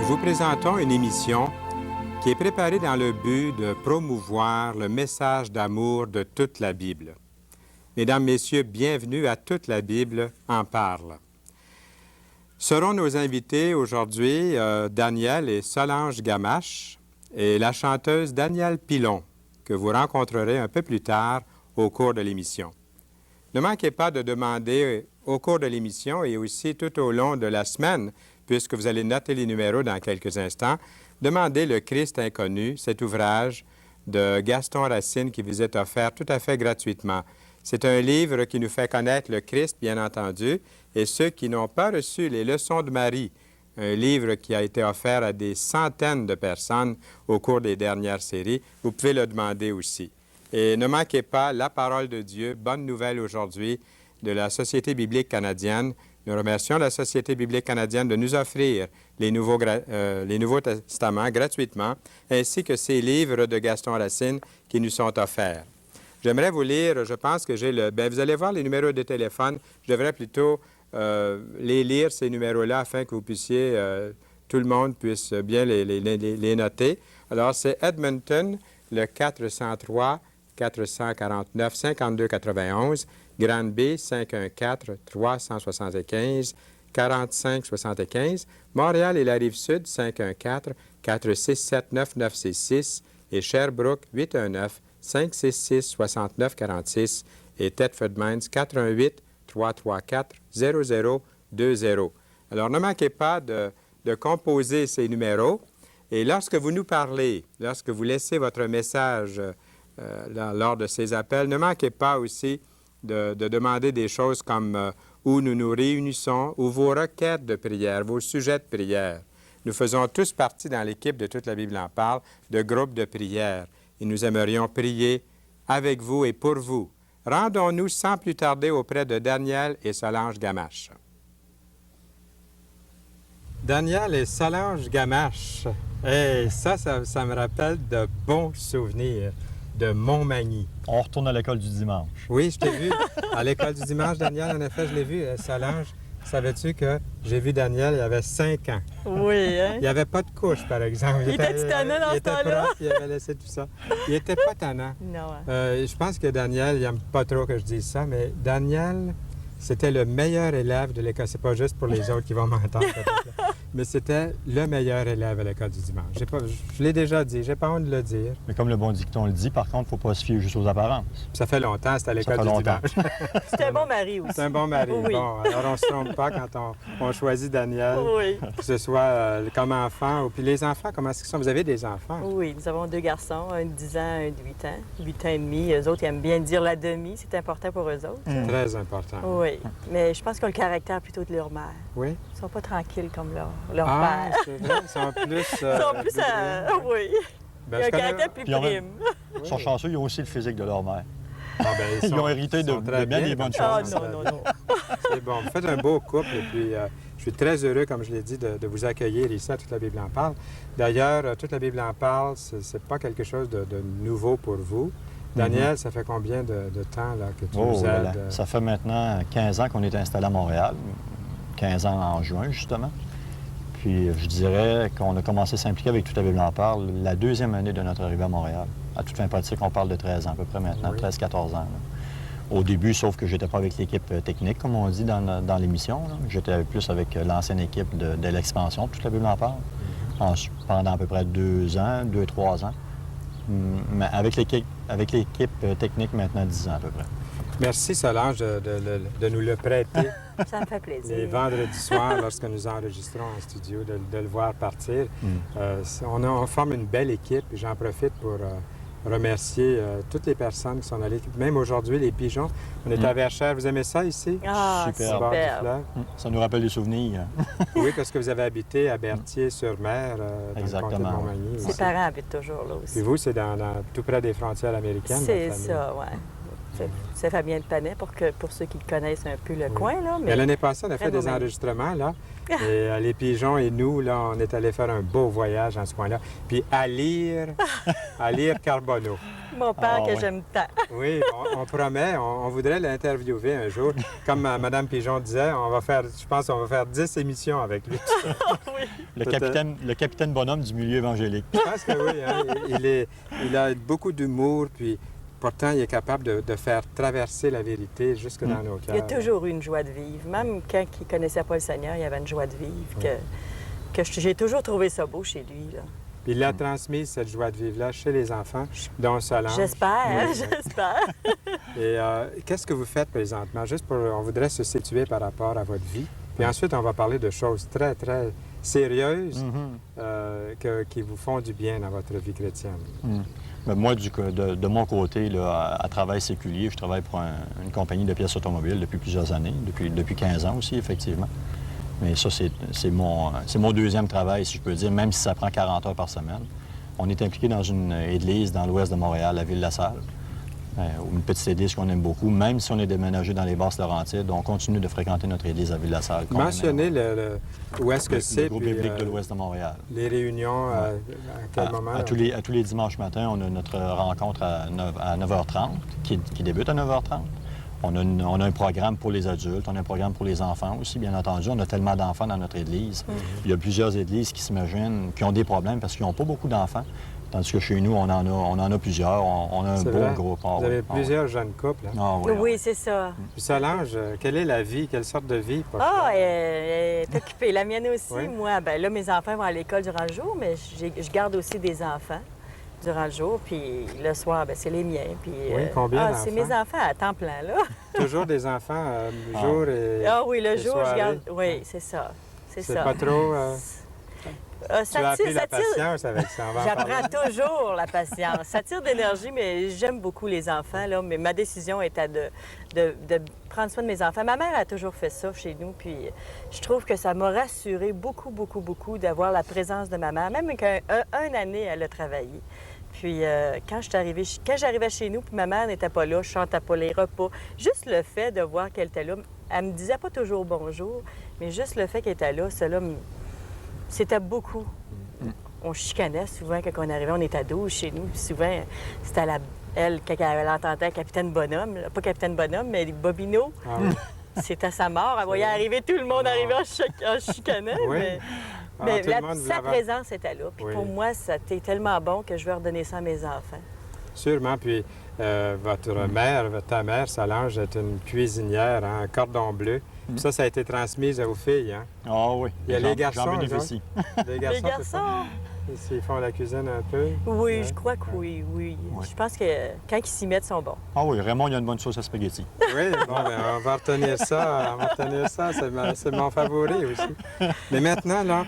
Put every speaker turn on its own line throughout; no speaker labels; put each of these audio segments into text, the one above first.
Nous vous présentons une émission qui est préparée dans le but de promouvoir le message d'amour de toute la Bible. Mesdames, Messieurs, bienvenue à Toute la Bible en parle. Seront nos invités aujourd'hui Daniel et Solange Gamache et la chanteuse Danielle Pilon, que vous rencontrerez un peu plus tard au cours de l'émission. Ne manquez pas de demander au cours de l'émission et aussi tout au long de la semaine, puisque vous allez noter les numéros dans quelques instants, demandez Le Christ inconnu, cet ouvrage de Gaston Racine qui vous est offert tout à fait gratuitement. C'est un livre qui nous fait connaître le Christ, bien entendu, et ceux qui n'ont pas reçu les leçons de Marie, un livre qui a été offert à des centaines de personnes au cours des dernières séries, vous pouvez le demander aussi. Et ne manquez pas la parole de Dieu, bonne nouvelle aujourd'hui de la Société biblique canadienne. Nous remercions la Société biblique canadienne de nous offrir les Nouveaux Testaments gratuitement, ainsi que ces livres de Gaston Racine qui nous sont offerts. J'aimerais vous lire, je pense que j'ai le... vous allez voir les numéros de téléphone. Je devrais plutôt les lire, ces numéros-là, afin que vous puissiez, tout le monde puisse bien les noter. Alors, c'est Edmonton, le 403-449-5291, Granby, 514-375-4575, Montréal et la Rive-Sud, 514-467-9966 et Sherbrooke, 819-566-6946 et Thetford Mines, 418-334-0020. Alors, ne manquez pas de composer ces numéros. Et lorsque vous nous parlez, lorsque vous laissez votre message lors de ces appels, ne manquez pas aussi de demander des choses comme où nous nous réunissons, ou vos requêtes de prière, vos sujets de prière. Nous faisons tous partie dans l'équipe de Toute la Bible en parle de groupes de prière. Et nous aimerions prier avec vous et pour vous. Rendons-nous sans plus tarder auprès de Daniel et Solange Gamache. Daniel et Solange Gamache, hey, ça me rappelle de bons souvenirs de Montmagny.
On retourne à l'école du dimanche.
Oui, je t'ai vu à l'école du dimanche, Daniel. En effet, je l'ai vu. Solange, savais-tu que j'ai vu Daniel, il avait 5 ans.
Oui, hein?
Il n'y avait pas de couche, par exemple.
Il était tannant dans ce temps-là?
Il avait laissé tout ça. Il n'était pas tannant.
Non.
Je pense que Daniel, il n'aime pas trop que je dise ça, mais Daniel, c'était le meilleur élève de l'école. C'est pas juste pour les autres qui vont m'entendre, mais c'était le meilleur élève à l'école du dimanche. Je l'ai déjà dit, j'ai pas honte de le dire.
Mais comme le bon dicton le dit, par contre, il ne faut pas se fier juste aux apparences.
Ça fait longtemps, c'était à l'école du dimanche.
C'est un bon mari aussi.
C'est un bon mari.
Oui.
Bon, alors on ne se trompe pas quand on choisit Daniel,
Oui.
que ce soit comme enfant. Puis les enfants, comment est-ce qu'ils sont? Vous avez des enfants?
Oui, nous avons 2 garçons, un de 10 ans, un de 8 ans. 8 ans et demi. Eux autres, ils aiment bien dire la demi. C'est important pour eux autres.
Très important.
Oui. Mais je pense qu'ils ont le caractère plutôt de leur mère.
Oui?
Ils sont pas tranquilles comme leur père.
C'est vrai, ils sont plus...
Ils sont plus oui.
Ben,
Il y a un
je connais-
caractère plus
Puis en même-
prime.
Ils sont chanceux, ils ont aussi le physique de leur mère.
Ah, ben,
Ils ont hérité
ils sont
de
très
bien des bonnes
Ah
choses.
non.
C'est bon. Vous faites un beau couple et puis je suis très heureux, comme je l'ai dit, de vous accueillir ici à Toute la Bible en parle. D'ailleurs, Toute la Bible en parle, c'est pas quelque chose de nouveau pour vous. Daniel, ça fait combien de temps là, que tu
Oh,
nous
là
aides?
là. Ça fait maintenant 15 ans qu'on est installé à Montréal. 15 ans en juin, justement. Puis je dirais qu'on a commencé à s'impliquer avec Toute la Bible en parle la 2e année de notre arrivée à Montréal. À toute fin pratique, on parle de 13 ans à peu près maintenant,
Oui.
13-14 ans. Là. Au début, sauf que j'étais pas avec l'équipe technique, comme on dit dans l'émission. Là. J'étais plus avec l'ancienne équipe de l'expansion de Toute la Bible en parle. Pendant à peu près 2 ans, 2-3 ans. Mais avec l'équipe technique, maintenant 10 ans à peu près.
Merci Solange de nous le prêter
Ça me fait plaisir.
les vendredis soirs lorsque nous enregistrons en studio, de le voir partir. On forme une belle équipe et j'en profite pour remercier toutes les personnes qui sont dans l'équipe. Même aujourd'hui, les pigeons. On est à Verchères. Vous aimez ça ici?
Ah,
Super.
Au bord du
super.
fleuve?
Ça nous rappelle des souvenirs.
Oui, parce que vous avez habité à Berthier-sur-Mer, dans le comté de
Exactement.
Montmagny.
Ses
aussi.
parents habitent toujours là aussi.
Puis vous, c'est tout près des frontières américaines.
C'est
votre famille.
ça, oui. C'est Fabien de Panay, pour ceux qui connaissent un peu le coin. Là,
Mais l'année passée, on a
très
fait des
beau menu.
enregistrements, là. Et les pigeons et nous, là, on est allés faire un beau voyage dans ce coin-là. Puis à lire Carbonneau.
Mon père
Ah,
que
ouais.
j'aime tant.
Oui, on promet, on voudrait l'interviewer un jour. Comme Mme Pigeon disait, je pense qu'on va faire 10 émissions avec lui.
Le capitaine bonhomme du milieu évangélique.
Je pense que oui, hein. Il a beaucoup d'humour, puis pourtant, il est capable de faire traverser la vérité jusque dans nos cœurs.
Il a toujours eu une joie de vivre. Même quand il ne connaissait pas le Seigneur, il y avait une joie de vivre que j'ai toujours trouvé ça beau chez lui. Là.
Puis il a transmis cette joie de vivre-là chez les enfants, dont Solange.
J'espère,
Oui.
j'espère.
Et qu'est-ce que vous faites présentement? On voudrait se situer par rapport à votre vie. Puis ensuite, on va parler de choses très, très sérieuses qui vous font du bien dans votre vie chrétienne.
Mais moi, de mon côté, là, à travail séculier, je travaille pour une compagnie de pièces automobiles depuis plusieurs années, depuis 15 ans aussi, effectivement. Mais ça, c'est mon deuxième travail, si je peux dire, même si ça prend 40 heures par semaine. On est impliqué dans une église dans l'ouest de Montréal, la Ville-la-Salle. Une petite église qu'on aime beaucoup. Même si on est déménagé dans les Basses-Laurentides, on continue de fréquenter notre église à Ville-la-Salle.
Mentionnez où est-ce que c'est.
Le groupe
puis,
biblique de l'ouest de Montréal.
Les réunions, à quel moment?
À tous les dimanches matins, on a notre rencontre à 9h30, qui débute à 9h30. On a un programme pour les adultes, on a un programme pour les enfants aussi, bien entendu. On a tellement d'enfants dans notre église. Il y a plusieurs églises qui s'imaginent, qui ont des problèmes parce qu'ils n'ont pas beaucoup d'enfants. Tandis que chez nous, on en a plusieurs. On a un
C'est
beau
vrai.
groupe.
Vous avez plusieurs jeunes couples. Hein?
Ah,
Oui, c'est ça.
Puis Solange, quelle est la vie? Quelle sorte de vie?
Elle est occupée. La mienne aussi.
Oui.
Moi, ben là, mes enfants vont à l'école durant le jour, mais je garde aussi des enfants durant le jour. Puis le soir, ben c'est les miens. Puis,
Oui, combien d'enfants?
C'est mes enfants à temps plein, là.
Toujours des enfants, jour et
Ah oui, le
et
jour,
soirée.
je garde... Oui, c'est ça. C'est
C'est
ça.
pas trop... tu as
Ça
appris
tire,
la
ça tire...
patience avec ça. On va en parler.
J'apprends toujours la patience. Ça tire d'énergie, mais j'aime beaucoup les enfants, là. Mais ma décision était de prendre soin de mes enfants. Ma mère a toujours fait ça chez nous, puis je trouve que ça m'a rassurée beaucoup, beaucoup, beaucoup d'avoir la présence de ma mère. Même qu'une année, elle a travaillé. Puis quand j'arrivais chez nous, puis ma mère n'était pas là, je chantais pas les repas. Juste le fait de voir qu'elle était là, elle me disait pas toujours bonjour, mais juste le fait qu'elle était là, cela c'était beaucoup. On chicanait souvent quand on arrivait, on était à 12 chez nous. Puis souvent, c'était elle, quand elle entendait Capitaine Bonhomme, là, pas Capitaine Bonhomme, mais Bobino,
Ah oui.
c'était sa mort. Elle voyait arriver tout le monde arriver en chicanant.
Oui.
Mais,
Ah,
mais
tout le monde
sa
voulait
présence était là. Puis
Oui.
pour moi, c'était tellement bon que je veux redonner ça à mes enfants.
Sûrement. Puis ta mère, Solange, est une cuisinière, hein, un cordon bleu. Puis ça a été transmis aux filles. Hein?
Ah oui.
Il y a les garçons,
J'en
eux
bénéficie.
Les
Les
c'est ça?
garçons,
Ils font la cuisine un peu.
oui,
Ouais.
je crois que oui.
Ouais.
Je pense que quand ils s'y mettent, ils sont bons.
Ah oui, Raymond, il y a une bonne sauce à spaghetti.
Oui, bon, ben, on va retenir ça. C'est mon favori aussi. Mais maintenant, là,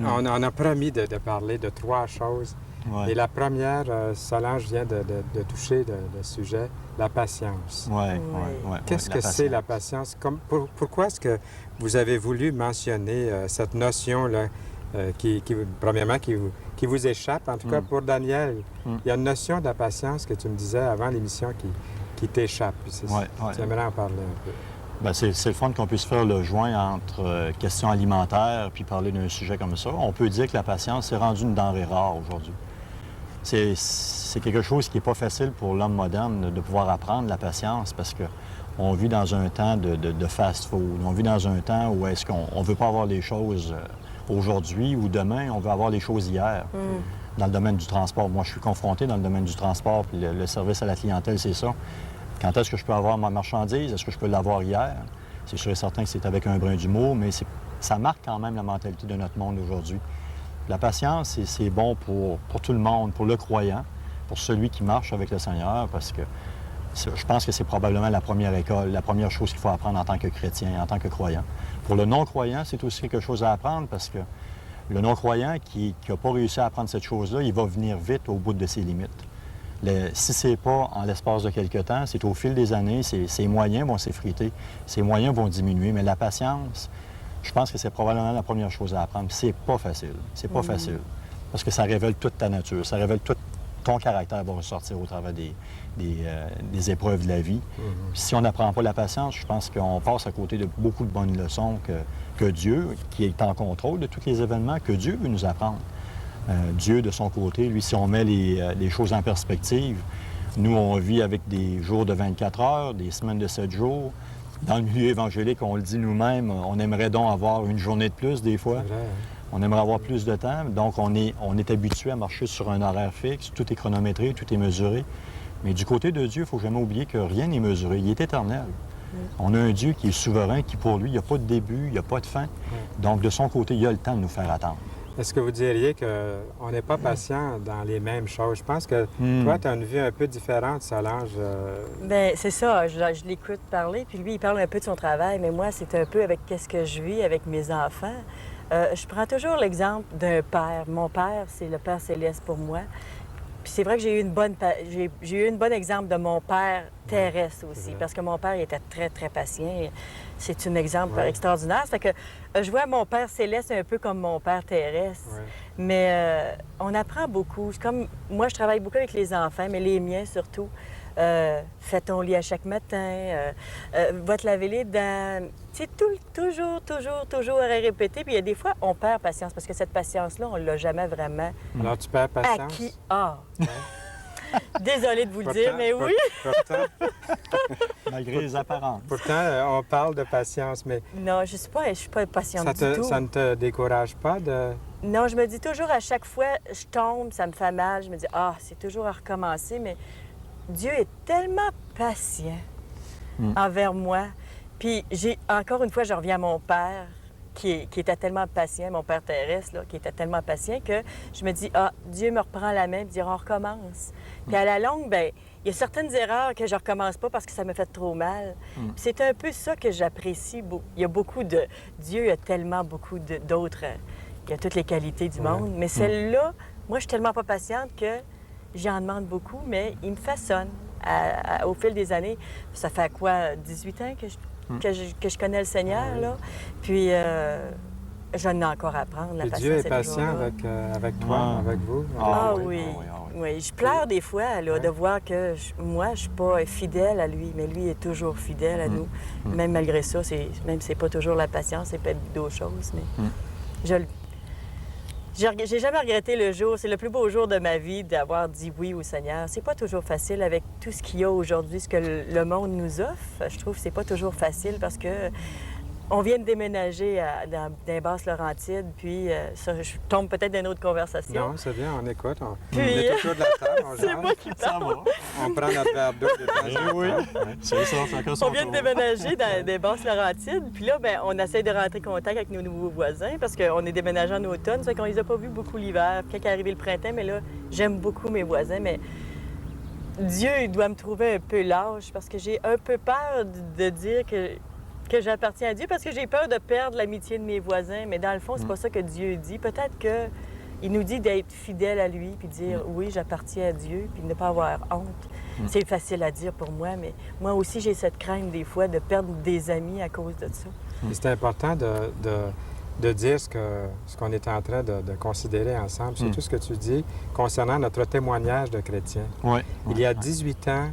on a promis de parler de 3 choses.
Ouais.
Et la première, Solange vient de toucher le sujet, la patience.
Ouais.
Qu'est-ce que c'est la patience? Pourquoi est-ce que vous avez voulu mentionner cette notion-là, premièrement, qui vous échappe, en tout cas pour Daniel? Il y a une notion de la patience que tu me disais avant l'émission qui t'échappe. Tu aimerais en parler un peu.
Bien, c'est le fun qu'on puisse faire le joint entre questions alimentaires puis parler d'un sujet comme ça. On peut dire que la patience, c'est rendu une denrée rare aujourd'hui. C'est quelque chose qui n'est pas facile pour l'homme moderne de pouvoir apprendre la patience parce qu'on vit dans un temps de fast-food. On vit dans un temps où est-ce qu'on ne veut pas avoir les choses aujourd'hui ou demain, on veut avoir les choses hier. Dans le domaine du transport, moi, je suis confronté dans le domaine du transport, puis le service à la clientèle, c'est ça. Quand est-ce que je peux avoir ma marchandise? Est-ce que je peux l'avoir hier? C'est sûr et certain que c'est avec un brin d'humour, mais ça marque quand même la mentalité de notre monde aujourd'hui. La patience, c'est bon pour tout le monde, pour le croyant, pour celui qui marche avec le Seigneur, parce que je pense que c'est probablement la première école, la première chose qu'il faut apprendre en tant que chrétien, en tant que croyant. Pour le non-croyant, c'est aussi quelque chose à apprendre, parce que le non-croyant qui n'a pas réussi à apprendre cette chose-là, il va venir vite au bout de ses limites. Si ce n'est pas en l'espace de quelque temps, c'est au fil des années, ses moyens vont s'effriter, ses moyens vont diminuer, mais la patience, je pense que c'est probablement la première chose à apprendre. C'est pas facile. C'est pas facile. Parce que ça révèle toute ta nature. Ça révèle ton caractère va ressortir au travers des épreuves de la vie. Si on n'apprend pas la patience, je pense qu'on passe à côté de beaucoup de bonnes leçons que Dieu, qui est en contrôle de tous les événements, que Dieu veut nous apprendre. Dieu, de son côté, lui, si on met les choses en perspective, nous, on vit avec des jours de 24 heures, des semaines de 7 jours. Dans le milieu évangélique, on le dit nous-mêmes, on aimerait donc avoir une journée de plus des fois.
C'est vrai, hein?
On aimerait avoir plus de temps. Donc, on est habitué à marcher sur un horaire fixe. Tout est chronométré, tout est mesuré. Mais du côté de Dieu, il ne faut jamais oublier que rien n'est mesuré. Il est éternel. On a un Dieu qui est souverain, qui, pour lui, il n'y a pas de début, il n'y a pas de fin. Donc, de son côté, il a le temps de nous faire attendre.
Est-ce que vous diriez qu'on n'est pas patient dans les mêmes choses? Je pense que toi, tu as une vue un peu différente, Solange.
Bien, c'est ça. Je l'écoute parler, puis lui, il parle un peu de son travail, mais moi, c'est un peu avec qu'est-ce que je vis avec mes enfants. Je prends toujours l'exemple d'un père. Mon père, c'est le Père Céleste pour moi. Puis c'est vrai que j'ai eu un bon exemple de mon père terrestre aussi, parce que mon père, il était très, très patient. C'est un exemple extraordinaire. Ça fait que je vois mon Père Céleste un peu comme mon Père terrestre. Mais on apprend beaucoup. C'est comme moi, je travaille beaucoup avec les enfants, mais les miens surtout. Fais ton lit à chaque matin, va te laver les dents. C'est toujours à répéter. Puis il y a des fois, on perd patience parce que cette patience-là, on ne l'a jamais vraiment
Alors, tu perds patience?
acquis. Désolée de vous le dire, mais oui.
Malgré les apparences.
Pourtant, on parle de patience, mais
Non, je suis pas patiente du tout.
ça ne te décourage pas de...
Non, je me dis toujours à chaque fois, je tombe, ça me fait mal. Je me dis, c'est toujours à recommencer, mais Dieu est tellement patient envers moi. Puis encore une fois, je reviens à mon père, qui était tellement patient, mon père terrestre, là, qui était tellement patient que je me dis, Dieu me reprend la main et dit, on recommence. Puis à la longue, bien, il y a certaines erreurs que je recommence pas parce que ça me fait trop mal. Puis c'est un peu ça que j'apprécie. Il y a beaucoup de... Dieu a tellement beaucoup d'autres... Il y a toutes les qualités du monde. Mais celle-là, moi, je suis tellement pas patiente que j'en demande beaucoup, mais il me façonne au fil des années. Ça fait quoi, 18 ans que je connais le Seigneur, là? Puis j'en ai encore à apprendre. La patience,
Dieu est
c'est
patient avec toi, avec vous.
Oui. Je pleure des fois là, de voir que moi, je suis pas fidèle à lui, mais lui est toujours fidèle à nous. Même malgré ça, c'est pas toujours la patience, c'est peut-être d'autres choses, mais j'ai jamais regretté le jour. C'est le plus beau jour de ma vie d'avoir dit oui au Seigneur. C'est pas toujours facile avec tout ce qu'il y a aujourd'hui, ce que le monde nous offre. Je trouve que c'est pas toujours facile parce que on vient de déménager dans les Basses-Laurentides, puis ça, je tombe peut-être dans une autre conversation.
Non, c'est bien, on écoute. On
Puis,
est autour de la table, on
c'est
jase.
moi qui parle.
On prend notre verre d'eau de temps en temps.
C'est ça, chacun son
On vient de
tour.
déménager dans des Basses-Laurentides, puis là, ben, on essaie de rentrer en contact avec nos nouveaux voisins parce qu'on est déménagé en automne, ça fait qu'on les a pas vus beaucoup l'hiver. Puis quand est arrivé le printemps, mais là, j'aime beaucoup mes voisins, mais Dieu, il doit me trouver un peu lâche parce que j'ai un peu peur de dire que j'appartiens à Dieu parce que j'ai peur de perdre l'amitié de mes voisins. Mais dans le fond, c'est pas ça que Dieu dit. Peut-être qu'il nous dit d'être fidèle à lui puis dire oui, j'appartiens à Dieu puis de ne pas avoir honte. C'est facile à dire pour moi, mais moi aussi, j'ai cette crainte des fois de perdre des amis à cause de ça.
Et c'est important de dire ce qu'on est en train de considérer ensemble, surtout ce que tu dis concernant notre témoignage de chrétien. Il y a 18 ans,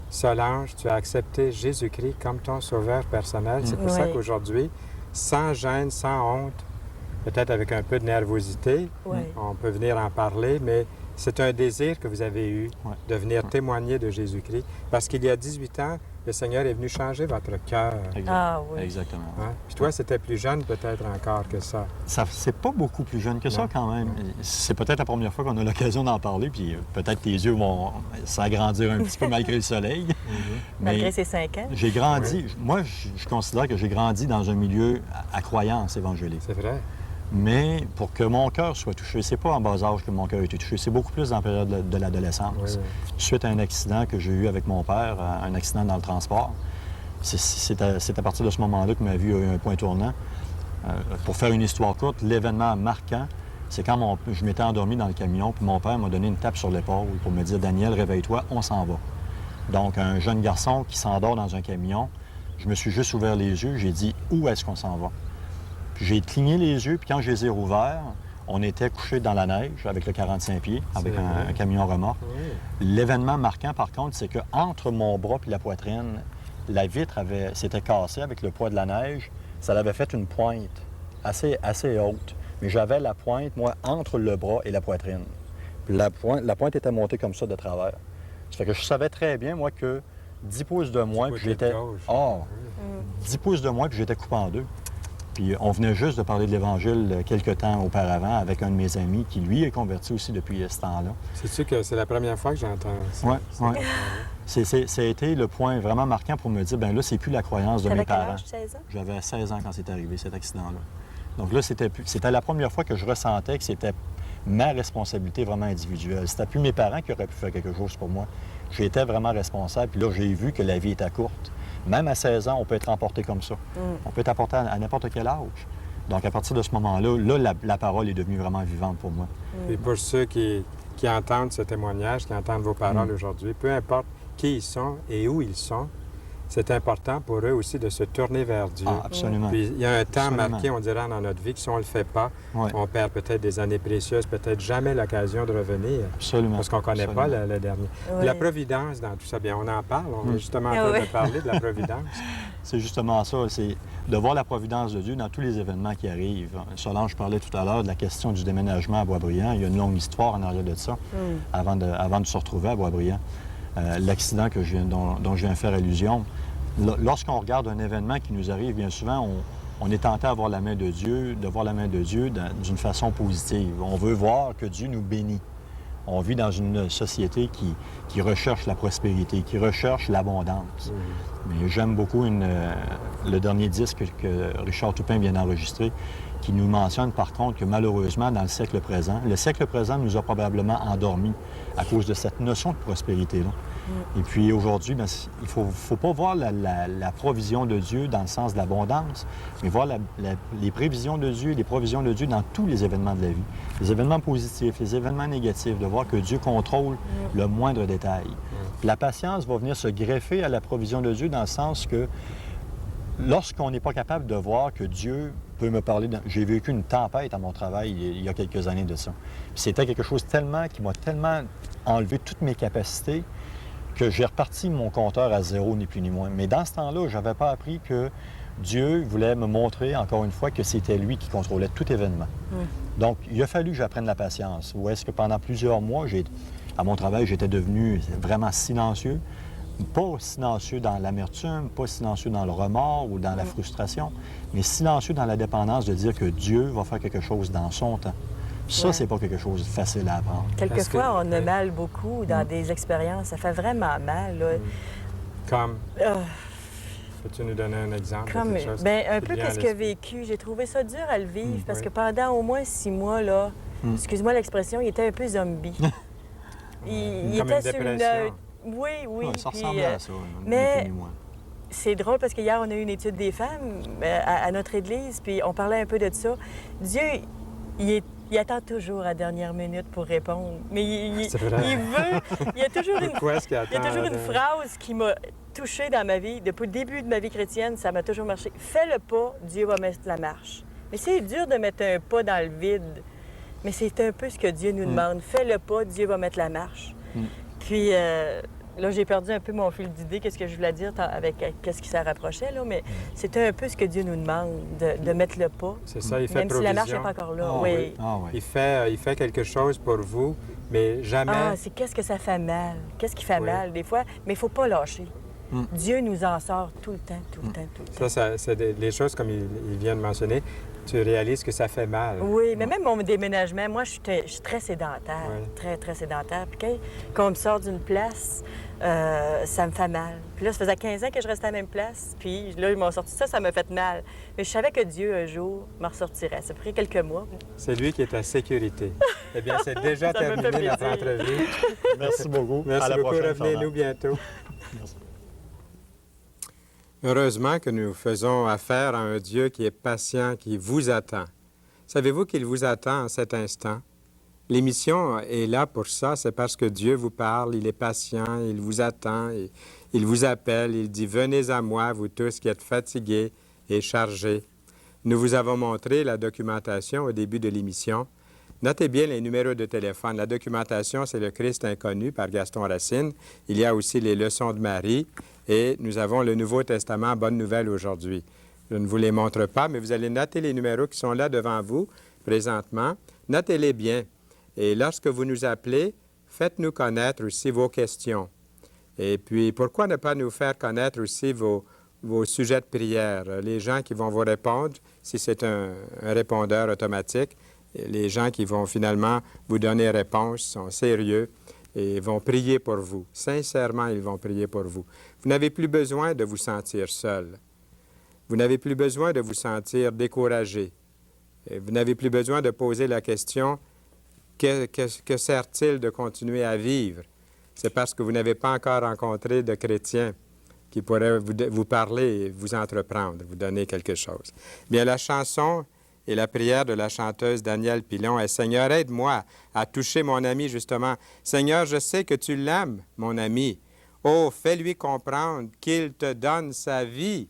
Solange, tu as accepté Jésus-Christ comme ton sauveur personnel. C'est pour ça qu'aujourd'hui, sans gêne, sans honte, peut-être avec un peu de nervosité, on peut venir en parler, mais c'est un désir que vous avez eu de venir témoigner de Jésus-Christ. Parce qu'il y a 18 ans, le Seigneur est venu changer votre cœur.
Exactement.
Hein? Puis toi, c'était plus jeune peut-être encore que ça.
C'est pas beaucoup plus jeune que ça quand même. C'est peut-être la première fois qu'on a l'occasion d'en parler, puis peut-être tes yeux vont s'agrandir un petit peu malgré le soleil.
Malgré ses 5 ans.
J'ai grandi, moi je considère que j'ai grandi dans un milieu à croyance évangélique.
C'est vrai.
Mais pour que mon cœur soit touché, c'est pas en bas âge que mon cœur a été touché, c'est beaucoup plus dans la période de l'adolescence. Suite à un accident que j'ai eu avec mon père, un accident dans le transport, c'est à partir de ce moment-là que ma vie a eu un point tournant. Pour faire une histoire courte, l'événement marquant, c'est quand je m'étais endormi dans le camion, puis mon père m'a donné une tape sur l'épaule pour me dire « Daniel, réveille-toi, on s'en va ». Donc, un jeune garçon qui s'endort dans un camion, je me suis juste ouvert les yeux, j'ai dit « Où est-ce qu'on s'en va ». Puis j'ai cligné les yeux, puis quand je les ai rouverts, On était couchés dans la neige avec le 45 pieds, avec
C'est vrai.
un camion remorque.
Oui.
L'événement marquant, par contre, c'est qu'entre mon bras et la poitrine, la vitre s'était cassée avec le poids de la neige. Ça l'avait fait une pointe assez haute. Mais j'avais la pointe, moi, entre le bras et la poitrine. Puis la pointe était montée comme ça de travers. Ça fait que je savais très bien, moi, que 10 pouces de moins, puis
Côté
j'étais...
gauche.
Oh!
Oui.
10 pouces de moins, puis j'étais coupé en deux. Puis on venait juste de parler de l'Évangile quelques temps auparavant avec un de mes amis qui, lui, est converti aussi depuis ce temps-là.
Sais-tu que c'est la première fois que j'entends ça?
Oui,
cette
oui.
affaire-là?
Ça a été le point vraiment marquant pour me dire, bien là, c'est plus la croyance de
T'avais
mes
quel
parents.
âge, 16 ans?
J'avais 16 ans quand c'est arrivé, cet accident-là. Donc là, c'était la première fois que je ressentais que c'était ma responsabilité vraiment individuelle. C'était plus mes parents qui auraient pu faire quelque chose pour moi. J'étais vraiment responsable, puis là, j'ai vu que la vie était courte. Même à 16 ans, on peut être emporté comme ça. On peut être emporté à n'importe quel âge. Donc, à partir de ce moment-là, la parole est devenue vraiment vivante pour moi.
Et pour ceux qui entendent ce témoignage, qui entendent vos paroles aujourd'hui, peu importe qui ils sont et où ils sont, c'est important pour eux aussi de se tourner vers Dieu.
Ah, absolument.
Puis il y a un temps
Absolument.
marqué, on dirait, dans notre vie, que si on ne le fait pas,
Ouais.
on perd peut-être des années précieuses, peut-être jamais l'occasion de revenir.
Absolument.
Parce qu'on ne connaît pas
Absolument.
le dernier.
Oui.
La providence dans tout ça, bien, on en parle. On est justement en
Ah
train
oui.
de parler de la providence.
C'est justement ça, c'est de voir la providence de Dieu dans tous les événements qui arrivent. Solange parlait tout à l'heure de la question du déménagement à Boisbriand. Il y a une longue histoire en arrière de ça, avant de se retrouver à Boisbriand. L'accident dont je viens de faire allusion. Lorsqu'on regarde un événement qui nous arrive, bien souvent, on est tenté à voir la main de Dieu, de voir la main de Dieu d'une façon positive. On veut voir que Dieu nous bénit. On vit dans une société qui recherche la prospérité, qui recherche l'abondance. Mais j'aime beaucoup le dernier disque que Richard Toupin vient d'enregistrer, qui nous mentionne par contre que malheureusement, dans le siècle présent nous a probablement endormis à cause de cette notion de prospérité-là. Et puis aujourd'hui, bien, il ne faut pas voir la provision de Dieu dans le sens de l'abondance, mais voir les prévisions de Dieu, les provisions de Dieu dans tous les événements de la vie. Les événements positifs, les événements négatifs, de voir que Dieu contrôle le moindre détail. Puis la patience va venir se greffer à la provision de Dieu dans le sens que lorsqu'on n'est pas capable de voir que Dieu peut me parler... J'ai vécu une tempête à mon travail il y a quelques années de ça. Puis c'était quelque chose qui m'a tellement enlevé toutes mes capacités que j'ai reparti mon compteur à zéro, ni plus ni moins. Mais dans ce temps-là, je n'avais pas appris que Dieu voulait me montrer, encore une fois, que c'était lui qui contrôlait tout événement. Donc, il a fallu que j'apprenne la patience. Où est-ce que pendant plusieurs mois, à mon travail, j'étais devenu vraiment silencieux. Pas silencieux dans l'amertume, pas silencieux dans le remords ou dans la frustration, mais silencieux dans la dépendance de dire que Dieu va faire quelque chose dans son temps. Ça, c'est pas quelque chose de facile à apprendre.
Quelquefois, on a mal beaucoup dans des expériences. Ça fait vraiment mal. Là.
Comme,
Ah,
peux-tu nous donner un exemple
comme,
de quelque chose?
ben, un
qui te
peu
vient à
qu'est-ce qu'il a
l'esprit?
vécu. J'ai trouvé ça dur à le vivre parce
oui.
que pendant au moins 6 mois, là, excuse-moi l'expression, il était un peu zombie. il
Comme
était
une
sur une...
dépression.
Oui, oui.
Ouais, ça
puis,
ressemblait à ça, ni
mais-
plus ni moins.
C'est drôle parce qu'hier, on a eu une étude des femmes à notre église, puis on parlait un peu de ça. Dieu, il attend toujours à la dernière minute pour répondre. Mais
C'est vrai.
il veut... Il y a toujours une,
Pourquoi est-ce qu'il
il y a
attend,
toujours une phrase qui m'a touchée dans ma vie. Depuis le début de ma vie chrétienne, ça m'a toujours marché. Fais le pas, Dieu va mettre la marche. Mais c'est dur de mettre un pas dans le vide. Mais c'est un peu ce que Dieu nous demande. Fais le pas, Dieu va mettre la marche. Puis là, j'ai perdu un peu mon fil d'idée, qu'est-ce que je voulais dire avec qu'est-ce qui s'en rapprochait, là. Mais c'était un peu ce que Dieu nous demande, de mettre le pas.
C'est ça, il fait
Même si
provision.
la marche n'est pas encore là.
Ah
oui.
Ah oui.
Il fait quelque chose pour vous, mais jamais...
Ah, c'est qu'est-ce que ça fait mal. Qu'est-ce qui fait
Oui.
mal, des fois. Mais il ne faut pas lâcher. Dieu nous en sort tout le temps, tout le temps, tout le temps.
C'est des choses comme il vient de mentionner. Tu réalises que ça fait mal.
Oui, mais même mon déménagement, moi, je suis très sédentaire.
Oui.
Très, très sédentaire. Puis quand on me sort d'une place, ça me fait mal. Puis là, ça faisait 15 ans que je restais à la même place. Puis là, ils m'ont sorti ça m'a fait mal. Mais je savais que Dieu, un jour, me ressortirait. Ça a pris quelques mois.
C'est lui qui est ta sécurité. Eh bien, c'est déjà
Ça me fait
terminé notre
plaisir.
entrevue.
Merci beaucoup.
Merci
à la
beaucoup.
prochaine,
Revenez-nous
Fernand.
bientôt.
Merci.
Heureusement que nous faisons affaire à un Dieu qui est patient, qui vous attend. Savez-vous qu'il vous attend en cet instant? L'émission est là pour ça, c'est parce que Dieu vous parle, il est patient, il vous attend, il vous appelle, il dit « Venez à moi, vous tous qui êtes fatigués et chargés ». Nous vous avons montré la documentation au début de l'émission. Notez bien les numéros de téléphone. La documentation, c'est le Christ inconnu par Gaston Racine. Il y a aussi les leçons de Marie et nous avons le Nouveau Testament, Bonne Nouvelle aujourd'hui. Je ne vous les montre pas, mais vous allez noter les numéros qui sont là devant vous présentement. Notez-les bien. Et lorsque vous nous appelez, faites-nous connaître aussi vos questions. Et puis, pourquoi ne pas nous faire connaître aussi vos sujets de prière? Les gens qui vont vous répondre, si c'est un répondeur automatique, les gens qui vont finalement vous donner réponse sont sérieux et vont prier pour vous. Sincèrement, ils vont prier pour vous. Vous n'avez plus besoin de vous sentir seul. Vous n'avez plus besoin de vous sentir découragé. Et vous n'avez plus besoin de poser la question « Que sert-il de continuer à vivre? » C'est parce que vous n'avez pas encore rencontré de chrétiens qui pourraient vous parler et vous entreprendre, vous donner quelque chose. Bien, la chanson et la prière de la chanteuse Danielle Pilon est « Seigneur, aide-moi à toucher mon ami, justement. Seigneur, je sais que tu l'aimes, mon ami. Oh, fais-lui comprendre qu'il te donne sa vie. »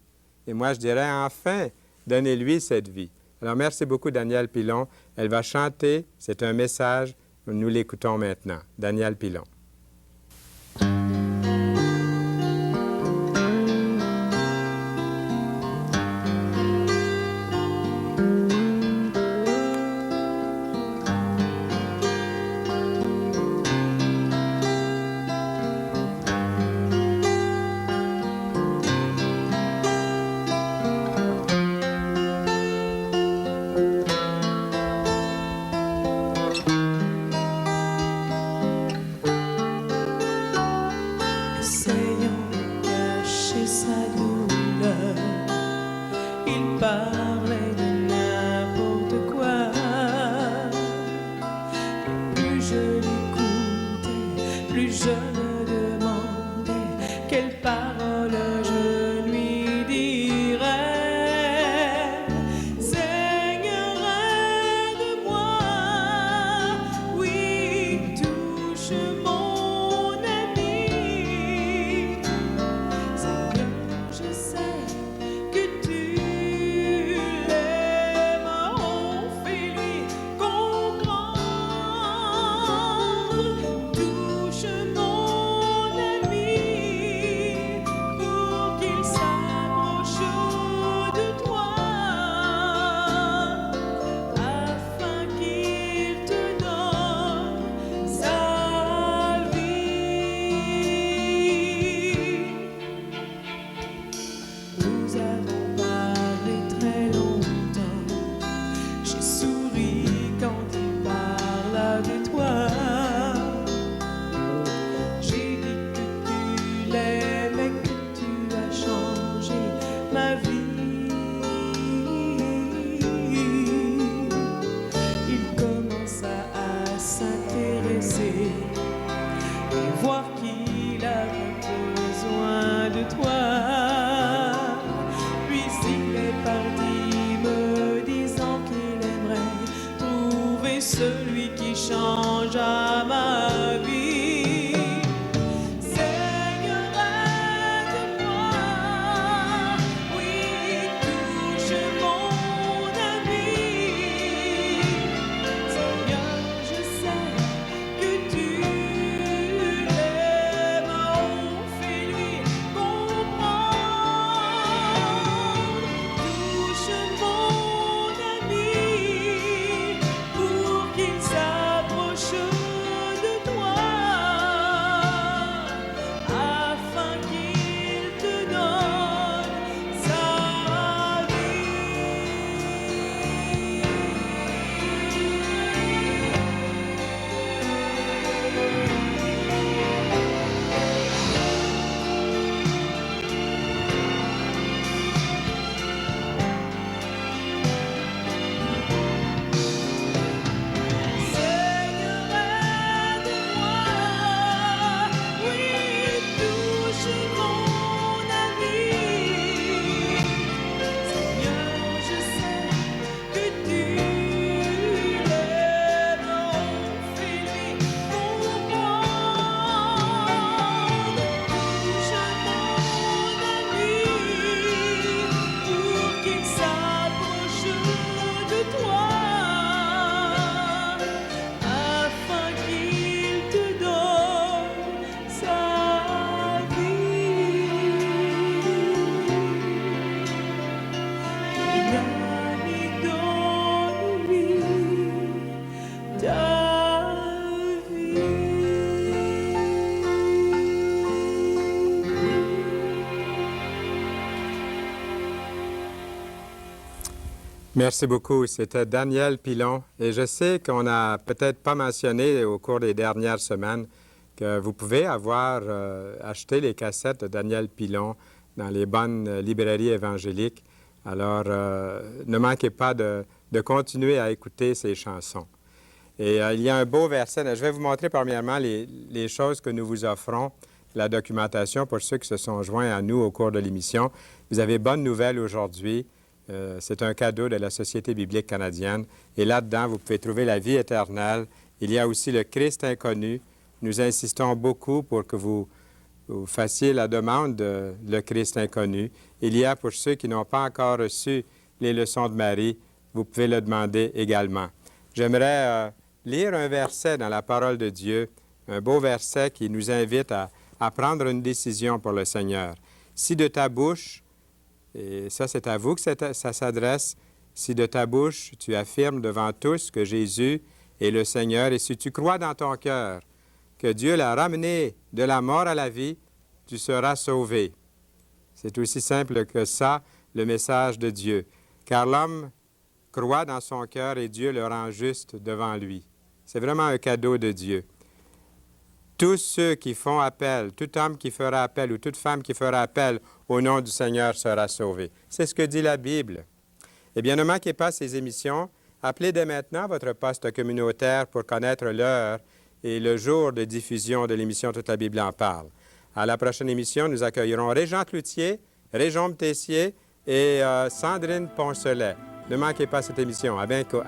Et moi, je dirais, enfin, donnez-lui cette vie. Alors, merci beaucoup, Danielle Pilon. Elle va chanter, c'est un message, nous l'écoutons maintenant. Danielle Pilon.
S'approche
Merci beaucoup. C'était Daniel Pilon. Et je sais qu'on n'a peut-être pas mentionné au cours des dernières semaines que vous pouvez avoir acheté les cassettes de Daniel Pilon dans les bonnes librairies évangéliques. Alors, ne manquez pas de continuer à écouter ces chansons. Et il y a un beau verset. Je vais vous montrer premièrement les choses que nous vous offrons, la documentation pour ceux qui se sont joints à nous au cours de l'émission. Vous avez bonne nouvelle aujourd'hui. C'est un cadeau de la Société biblique canadienne. Et là-dedans, vous pouvez trouver la vie éternelle. Il y a aussi le Christ inconnu. Nous insistons beaucoup pour que vous fassiez la demande de le Christ inconnu. Il y a pour ceux qui n'ont pas encore reçu les leçons de Marie, vous pouvez le demander également. J'aimerais lire un verset dans la parole de Dieu, un beau verset qui nous invite à prendre une décision pour le Seigneur. Si de ta bouche, et ça c'est à vous que ça s'adresse, si de ta bouche tu affirmes devant tous que Jésus est le Seigneur, et si tu crois dans ton cœur que Dieu l'a ramené de la mort à la vie, tu seras sauvé. C'est aussi simple que ça, le message de Dieu. Car l'homme croit dans son cœur et Dieu le rend juste devant lui. C'est vraiment un cadeau de Dieu. Tous ceux qui font appel, tout homme qui fera appel ou toute femme qui fera appel au nom du Seigneur sera sauvé. C'est ce que dit la Bible. Eh bien, ne manquez pas ces émissions. Appelez dès maintenant votre poste communautaire pour connaître l'heure et le jour de diffusion de l'émission Toute la Bible en parle. À la prochaine émission, nous accueillerons Régent Cloutier, Régent Tessier et Sandrine Poncelet. Ne manquez pas cette émission. À bientôt.